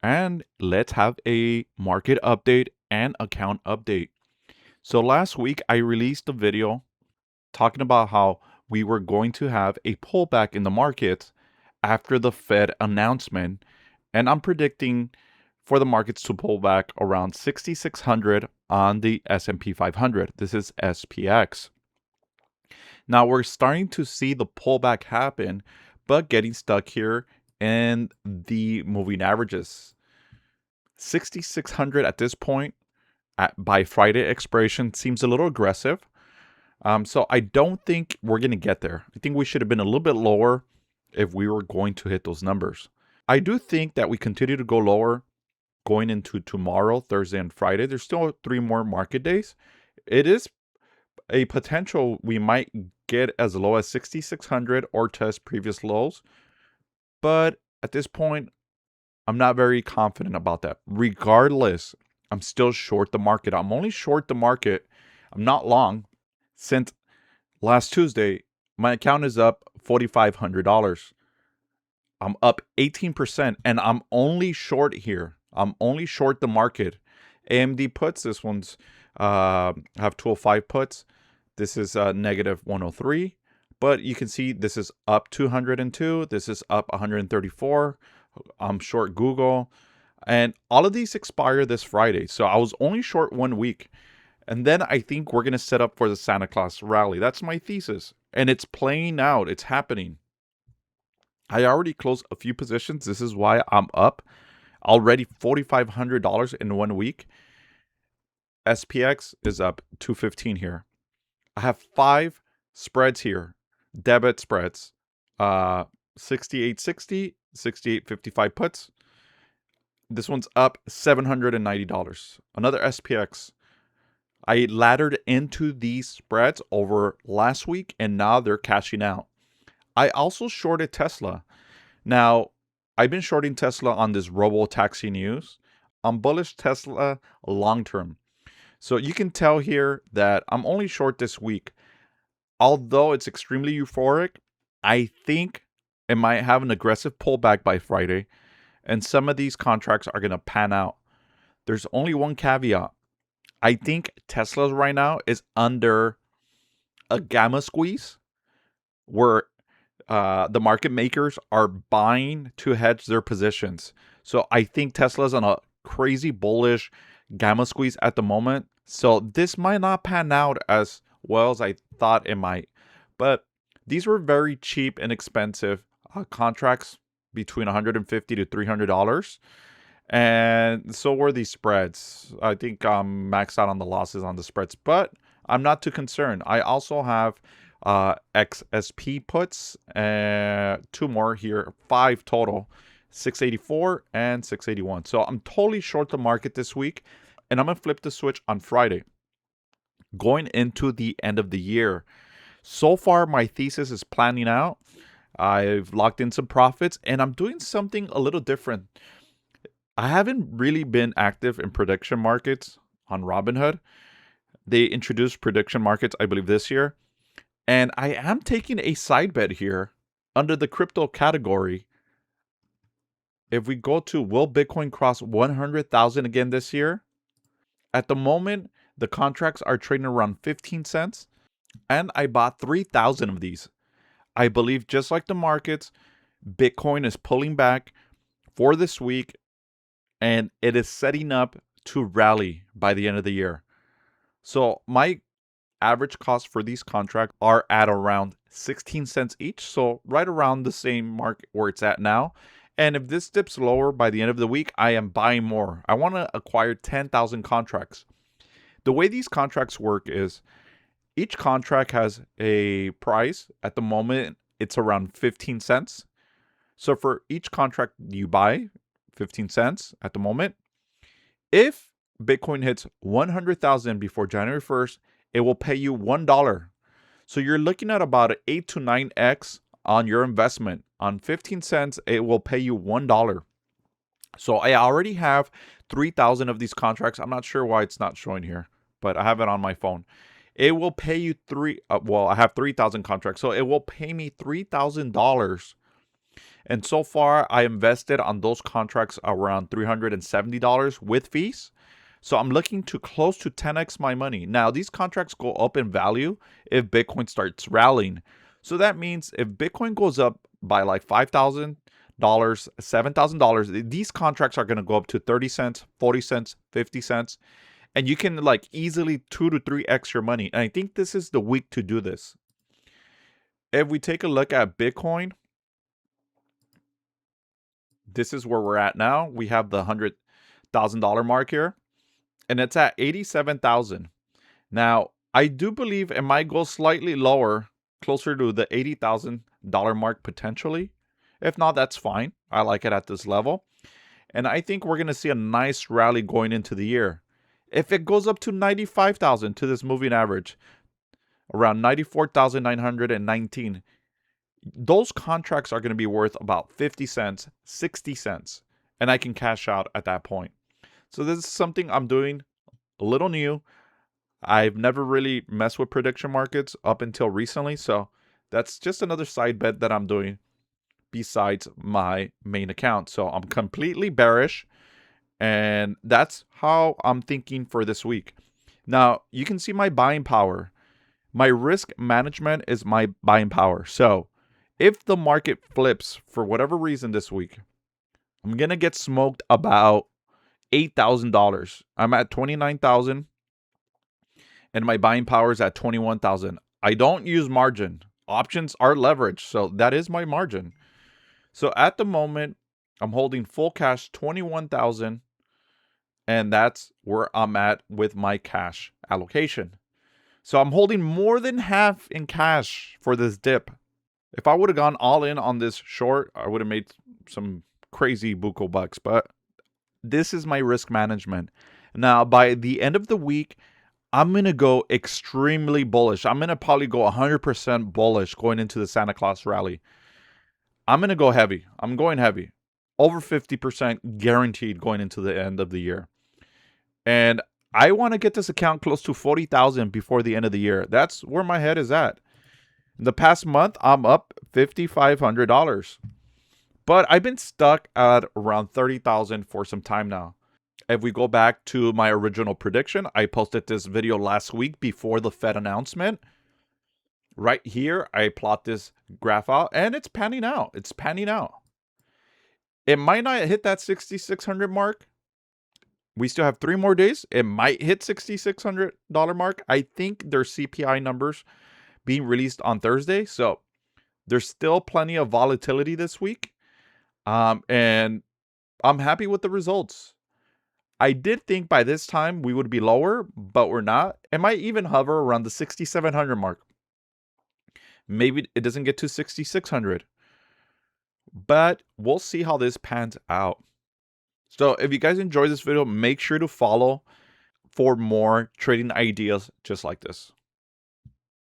and let's have a market update and account update. So last week I released a video talking about how we were going to have a pullback in the markets after the Fed announcement, and I'm predicting for the markets to pull back around 6600 on the S&P 500. This is SPX. Now we're starting to see the pullback happen, but getting stuck here in the moving averages. 6,600 at this point by Friday expiration seems a little aggressive. So I don't think we're going to get there. I think we should have been a little bit lower if we were going to hit those numbers. I do think that we continue to go lower going into tomorrow, Thursday, and Friday. There's still 3 more market days. It is a potential we might get as low as 6,600 or test previous lows. But at this point, I'm not very confident about that. Regardless, I'm still short the market. I'm only short the market. I'm not long. Since last Tuesday, my account is up $4,500. I'm up 18%, and I'm only short here. I'm only short the market. AMD puts, this one's have 205 puts. This is negative 103. But you can see this is up 202. This is up 134. I'm short Google. And all of these expire this Friday. So I was only short 1 week. And then I think we're going to set up for the Santa Claus rally. That's my thesis. And it's playing out. It's happening. I already closed a few positions. This is why I'm up already $4,500 in 1 week. SPX is up 215 here. I have 5 spreads here. Debit spreads. 68.60, 68.55 puts. This one's up $790. Another SPX. I laddered into these spreads over last week, and now they're cashing out. I also shorted Tesla. Now, I've been shorting Tesla on this robo-taxi news. I'm bullish Tesla long term. So you can tell here that I'm only short this week. Although it's extremely euphoric, I think it might have an aggressive pullback by Friday, and some of these contracts are going to pan out. There's only one caveat. I think Tesla right now is under a gamma squeeze where the market makers are buying to hedge their positions. So I think Tesla's on a crazy bullish gamma squeeze at the moment. So this might not pan out as well as I thought it might. But these were very cheap and expensive contracts between $150 to $300. And so were these spreads. I think I'm maxed out on the losses on the spreads, but I'm not too concerned. I also have XSP puts, 2 more here, 5 total, 684 and 681. So I'm totally short the market this week, and I'm going to flip the switch on Friday. Going into the end of the year. So far, my thesis is planning out. I've locked in some profits, and I'm doing something a little different. I haven't really been active in prediction markets on Robinhood. They introduced prediction markets, I believe, this year. And I am taking a side bet here under the crypto category. If we go to, will Bitcoin cross 100,000 again this year? At the moment, the contracts are trading around 15 cents. And I bought 3,000 of these. I believe just like the markets, Bitcoin is pulling back for this week. And it is setting up to rally by the end of the year. So my average cost for these contracts are at around 16 cents each. So right around the same mark where it's at now. And if this dips lower by the end of the week, I am buying more. I want to acquire 10,000 contracts. The way these contracts work is each contract has a price. At the moment, it's around 15 cents. So for each contract you buy, 15 cents at the moment. If Bitcoin hits 100,000 before January 1st, it will pay you $1. So you're looking at about an 8 to 9x on your investment. On 15 cents, it will pay you $1. So I already have 3,000 of these contracts. I'm not sure why it's not showing here, but I have it on my phone. It will pay you I have 3,000 contracts. So it will pay me $3,000. And so far, I invested on those contracts around $370 with fees. So I'm looking to close to 10x my money. Now, these contracts go up in value if Bitcoin starts rallying. So that means if Bitcoin goes up by like $5,000, $7,000, these contracts are going to go up to 30 cents, 40 cents, 50 cents. And you can like easily 2 to 3x your money. And I think this is the week to do this. If we take a look at Bitcoin, this is where we're at now. We have the $100,000 mark here, and it's at 87,000. Now, I do believe it might go slightly lower, closer to the $80,000 mark potentially. If not, that's fine. I like it at this level. And I think we're going to see a nice rally going into the year. If it goes up to 95,000 to this moving average, around 94,919, those contracts are going to be worth about 50 cents, 60 cents, and I can cash out at that point. So this is something I'm doing a little new. I've never really messed with prediction markets up until recently, so that's just another side bet that I'm doing besides my main account. So I'm completely bearish, and that's how I'm thinking for this week. Now, you can see my buying power. My risk management is my buying power. So if the market flips for whatever reason this week, I'm going to get smoked about $8,000. I'm at 29,000 and my buying power is at 21,000. I don't use margin. Options are leverage, so that is my margin. So at the moment, I'm holding full cash 21,000, and that's where I'm at with my cash allocation. So I'm holding more than half in cash for this dip. If I would have gone all in on this short, I would have made some crazy buco bucks, but this is my risk management. Now, by the end of the week, I'm going to go extremely bullish. I'm going to probably go 100% bullish going into the Santa Claus rally. I'm going to go heavy. I'm going heavy. Over 50% guaranteed going into the end of the year. And I want to get this account close to 40,000 before the end of the year. That's where my head is at. In the past month, I'm up $5,500. But I've been stuck at around 30,000 for some time now. If we go back to my original prediction, I posted this video last week before the Fed announcement. Right here, I plot this graph out, and it's panning out. It's panning out. It might not hit that 6,600 mark. We still have 3 more days. It might hit $6,600 mark. I think there's CPI numbers being released on Thursday, so there's still plenty of volatility this week. And I'm happy with the results. I did think by this time we would be lower, but we're not. It might even hover around the 6,700 mark. Maybe it doesn't get to 6,600. But we'll see how this pans out. So if you guys enjoyed this video, make sure to follow for more trading ideas just like this.